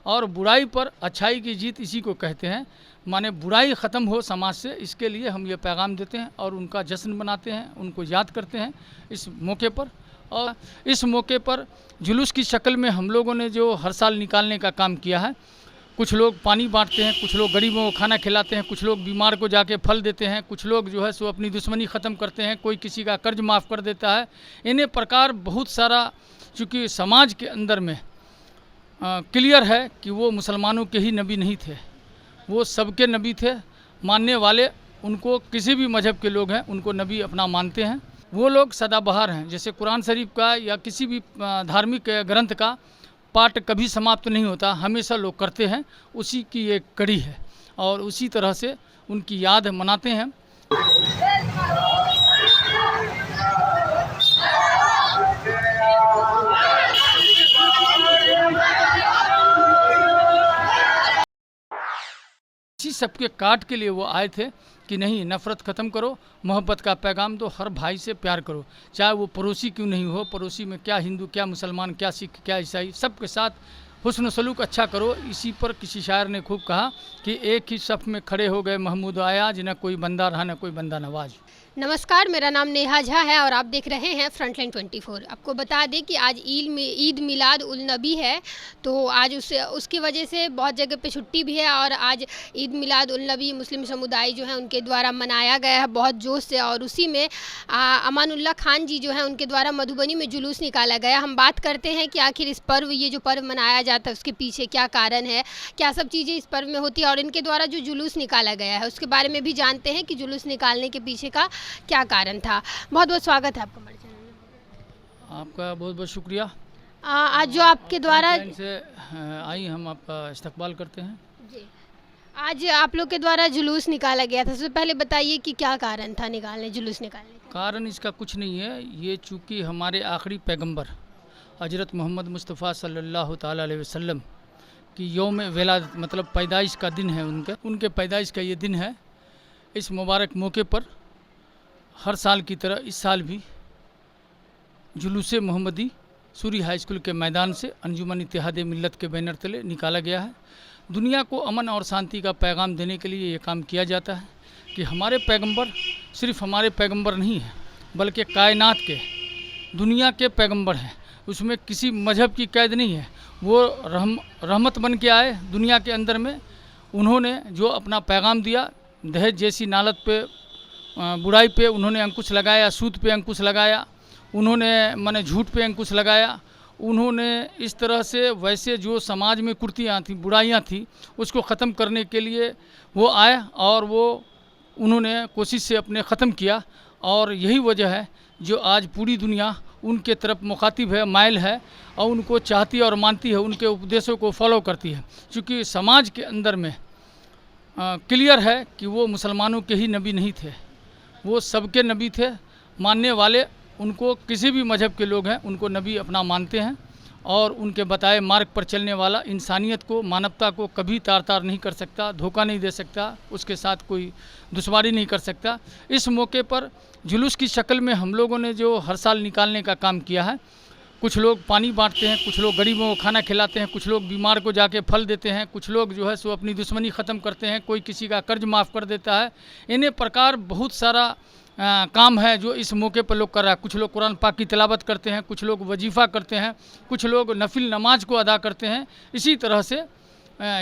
और बुराई पर अच्छाई की जीत इसी को कहते हैं। माने बुराई ख़त्म हो समाज से, इसके लिए हम ये पैगाम देते हैं और उनका जश्न मनाते हैं, उनको याद करते हैं इस मौके पर। और इस मौके पर जुलूस की शक्ल में हम लोगों ने जो हर साल निकालने का काम किया है, कुछ लोग पानी बांटते हैं, कुछ लोग गरीबों को खाना खिलाते हैं, कुछ लोग बीमार को जाके फल देते हैं, कुछ लोग जो है सो अपनी दुश्मनी ख़त्म करते हैं, कोई किसी का कर्ज माफ़ कर देता है। इन्हें प्रकार बहुत सारा, चूँकि समाज के अंदर में क्लियर है कि वो मुसलमानों के ही नबी नहीं थे, वो सबके नबी थे। मानने वाले उनको किसी भी मज़हब के लोग हैं उनको नबी अपना मानते हैं। वो लोग सदाबहार हैं। जैसे कुरान शरीफ का या किसी भी धार्मिक ग्रंथ का पाठ कभी समाप्त नहीं होता, हमेशा लोग करते हैं, उसी की एक कड़ी है और उसी तरह से उनकी याद मनाते हैं। इसी सबके काट के लिए वो आए थे कि नहीं, नफ़रत ख़त्म करो, मोहब्बत का पैगाम दो, हर भाई से प्यार करो, चाहे वो पड़ोसी क्यों नहीं हो। पड़ोसी में क्या हिंदू, क्या मुसलमान, क्या सिख, क्या ईसाई, सबके साथ हुस्न सलूक अच्छा करो। इसी पर किसी शायर ने खूब कहा कि एक ही सफ़ में खड़े हो गए महमूद आयाज, न कोई बंदा रहा न कोई बंदा नवाज। नमस्कार, मेरा नाम नेहा झा है और आप देख रहे हैं फ्रंटलाइन 24। आपको बता दें कि आज ईद मिलाद उल नबी है, तो आज उसकी वजह से बहुत जगह पे छुट्टी भी है और आज ईद मिलाद उल नबी मुस्लिम समुदाय जो है उनके द्वारा मनाया गया है बहुत जोश से। और उसी में अमानुल्लाह खान जी जो है उनके द्वारा मधुबनी में जुलूस निकाला गया। हम बात करते हैं कि आखिर इस पर्व, ये जो पर्व मनाया जाता है उसके पीछे क्या कारण है, क्या सब चीज़ें इस पर्व में होती है और इनके द्वारा जो जुलूस निकाला गया है उसके बारे में भी जानते हैं कि जुलूस निकालने के पीछे का क्या कारण था। बहुत बहुत स्वागत है आपका हमारे चैनल में। आपका बहुत बहुत शुक्रिया। आज जो आपके द्वारा से आई, हम आपका इस्तकबाल करते हैं जी। आज आप लोग के द्वारा जुलूस निकाला गया था, सबसे पहले बताइए कि क्या कारण था जुलूस निकालने का? कारण इसका कुछ नहीं है, ये चूँकि हमारे आखिरी पैगंबर हजरत मोहम्मद मुस्तफ़ा सल्लल्लाहु ताला अलैहि वसल्लम की यौम विलादत, मतलब पैदाइश का दिन है, उनके पैदाइश का ये दिन है। इस मुबारक मौके पर हर साल की तरह इस साल भी जुलूस मोहम्मदी सूरी हाई स्कूल के मैदान से अंजुमन इत्तेहाद मिल्लत के बैनर तले निकाला गया है। दुनिया को अमन और शांति का पैगाम देने के लिए ये काम किया जाता है कि हमारे पैगंबर सिर्फ हमारे पैगंबर नहीं हैं, बल्कि कायनात के, दुनिया के पैगंबर हैं। उसमें किसी मज़हब की कैद नहीं है। वो रहमत बन के आए दुनिया के अंदर में। उन्होंने जो अपना पैगाम दिया, दहेज जैसी नालत पे, बुराई पे उन्होंने अंकुश लगाया, सूद पे अंकुश लगाया, उन्होंने माने झूठ पे अंकुश लगाया। उन्होंने इस तरह से वैसे जो समाज में कुर्तियाँ थी, बुराइयाँ थी, उसको ख़त्म करने के लिए वो आए और वो उन्होंने कोशिश से अपने ख़त्म किया। और यही वजह है जो आज पूरी दुनिया उनके तरफ मुखातिब है, माइल है और उनको चाहती है और मानती है, उनके उपदेशों को फॉलो करती है। क्योंकि समाज के अंदर में क्लियर है कि वो मुसलमानों के ही नबी नहीं थे, वो सबके नबी थे। मानने वाले उनको किसी भी मज़हब के लोग हैं उनको नबी अपना मानते हैं और उनके बताए मार्ग पर चलने वाला इंसानियत को, मानवता को कभी तार तार नहीं कर सकता, धोखा नहीं दे सकता, उसके साथ कोई दुश्मनी नहीं कर सकता। इस मौके पर जुलूस की शक्ल में हम लोगों ने जो हर साल निकालने का काम किया है, कुछ लोग पानी बांटते हैं, कुछ लोग गरीबों को खाना खिलाते हैं, कुछ लोग बीमार को जाके फल देते हैं, कुछ लोग जो है सो अपनी दुश्मनी ख़त्म करते हैं, कोई किसी का कर्ज माफ़ कर देता है। इन्हें प्रकार बहुत सारा काम है जो इस मौके पर लोग कर रहा है। कुछ लोग कुरान पाक की तिलावत करते हैं, कुछ लोग वजीफ़ा करते हैं, कुछ लोग नफिल नमाज को अदा करते हैं। इसी तरह से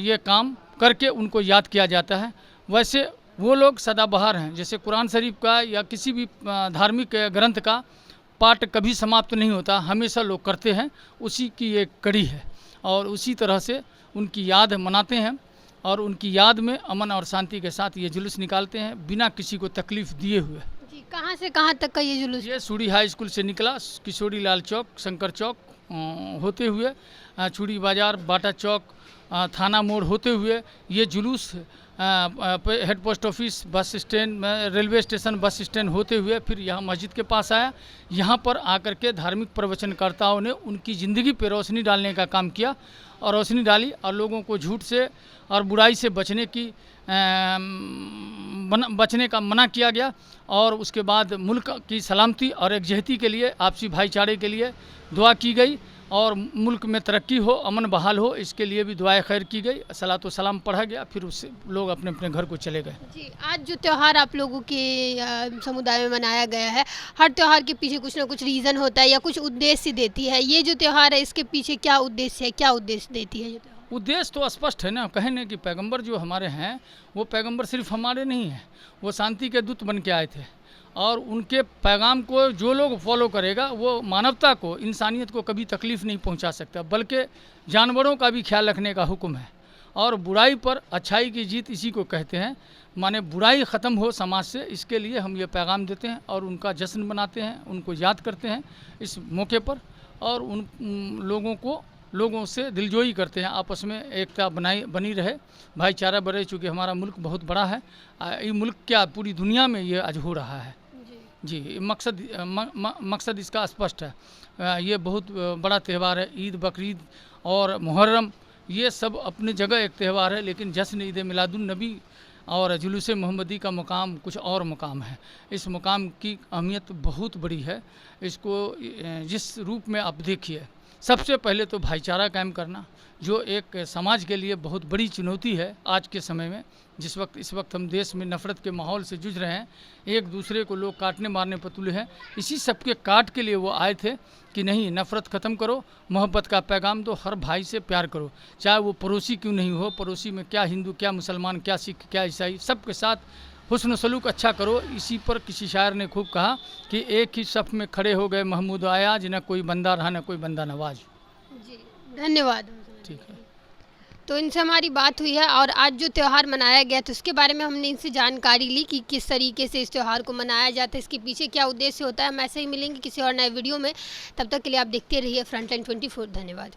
ये काम करके उनको याद किया जाता है। वैसे वो लोग सदाबहार हैं। जैसे कुरान शरीफ का या किसी भी धार्मिक ग्रंथ का पाठ कभी समाप्त नहीं होता, हमेशा लोग करते हैं, उसी की एक कड़ी है और उसी तरह से उनकी याद मनाते हैं और उनकी याद में अमन और शांति के साथ ये जुलूस निकालते हैं बिना किसी को तकलीफ़ दिए हुए। जी, कहाँ से कहाँ तक का ये जुलूस? ये सूरी हाई स्कूल से निकला, किशोरी लाल चौक, शंकर चौक होते हुए चूड़ी बाज़ार, बाटा चौक, थाना मोड़ होते हुए ये जुलूस head post office, bus stand, railway station, bus stand होते हुए फिर यहाँ मस्जिद के पास आया। यहाँ पर आकर के धार्मिक प्रवचनकर्ताओं ने उनकी ज़िंदगी पर रोशनी डालने का काम किया और रोशनी डाली और लोगों को झूठ से और बुराई से बचने का मना किया गया। और उसके बाद मुल्क की सलामती और एकजहती के लिए, आपसी भाईचारे के लिए दुआ की गई और मुल्क में तरक्की हो, अमन बहाल हो, इसके लिए भी दुआए खैर की गई, सलातो सलाम पढ़ा गया, फिर उससे लोग अपने अपने घर को चले गए। जी, आज जो त्यौहार आप लोगों के समुदाय में मनाया गया है, हर त्यौहार के पीछे कुछ ना कुछ रीज़न होता है या कुछ उद्देश्य देती है। ये जो त्यौहार है इसके पीछे क्या उद्देश्य है, क्या उद्देश्य देती है ये त्यौहार? उद्देश्य तो स्पष्ट है ना, कहने कि पैगंबर जो हमारे हैं वो पैगंबर सिर्फ हमारे नहीं हैं, वो शांति के दूत बन के आए थे और उनके पैगाम को जो लोग फॉलो करेगा वो मानवता को, इंसानियत को कभी तकलीफ़ नहीं पहुंचा सकता, बल्कि जानवरों का भी ख्याल रखने का हुक्म है। और बुराई पर अच्छाई की जीत इसी को कहते हैं, माने बुराई ख़त्म हो समाज से, इसके लिए हम ये पैगाम देते हैं और उनका जश्न मनाते हैं, उनको याद करते हैं इस मौके पर और उन लोगों से दिलजोई करते हैं, आपस में एकता बनी रहे, भाईचारा बढ़े। चूँकि हमारा मुल्क बहुत बड़ा है, ये मुल्क क्या पूरी दुनिया में ये आज हो रहा है। जी, मकसद इसका स्पष्ट है। ये बहुत बड़ा त्यौहार है, ईद, बकरीद और मुहर्रम, ये सब अपनी जगह एक त्यौहार है, लेकिन जश्न ईद मिलादुन नबी और जुलूस मोहम्मदी का मकाम कुछ और मकाम है। इस मकाम की अहमियत बहुत बड़ी है। इसको जिस रूप में आप देखिए, सबसे पहले तो भाईचारा कायम करना, जो एक समाज के लिए बहुत बड़ी चुनौती है आज के समय में। इस वक्त हम देश में नफ़रत के माहौल से जूझ रहे हैं, एक दूसरे को लोग काटने मारने पर तुले हैं। इसी सब के काट के लिए वो आए थे कि नहीं, नफ़रत ख़त्म करो, मोहब्बत का पैगाम दो, हर भाई से प्यार करो, चाहे वो पड़ोसी क्यों नहीं हो, पड़ोसी में क्या हिंदू, क्या मुसलमान, क्या सिख, क्या ईसाई, सब के साथ हुस्न सलूक अच्छा करो। इसी पर किसी शायर ने खूब कहा कि एक ही सफ़ में खड़े हो गए महमूद आयाज, न कोई बंदा रहा न कोई बंदा नवाज। जी, धन्यवाद। ठीक है। तो इनसे हमारी बात हुई है और आज जो त्यौहार मनाया गया तो उसके बारे में हमने इनसे जानकारी ली कि किस तरीके से इस त्यौहार को मनाया जाता है, इसके पीछे क्या उद्देश्य होता है। हम ऐसे ही मिलेंगे किसी और नए वीडियो में, तब तक के लिए आप देखते रहिए फ्रंटलाइन 24। धन्यवाद।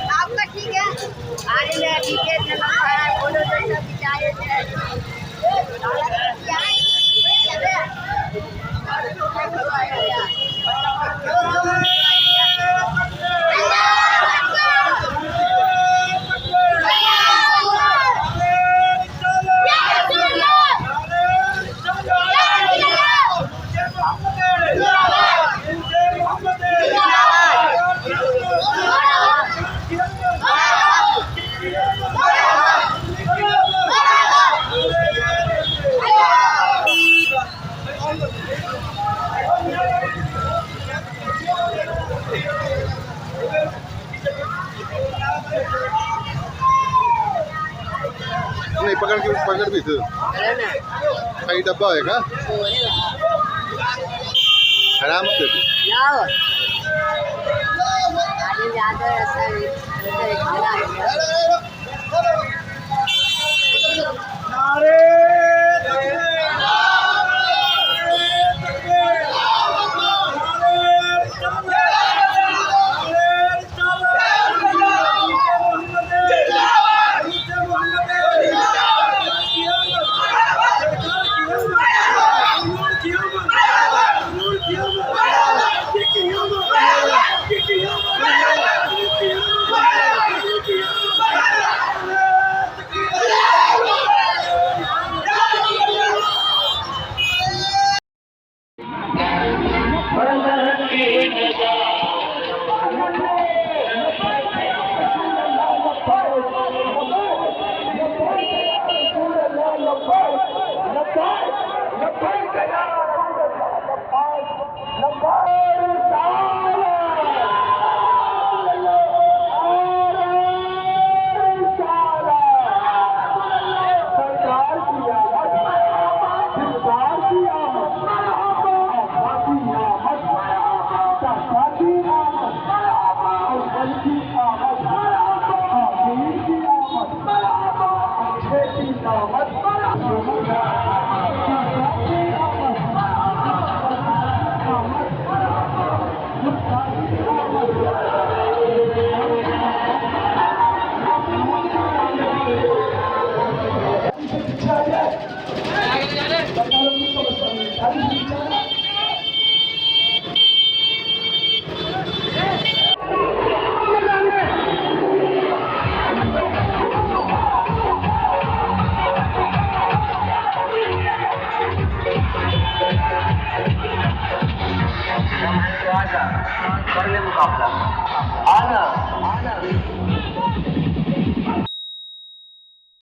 आपका ठीक है, आने में ठीक है, बोलो तो सब नहीं पकड़ भी थे कई डब्बा होएगा हराम है।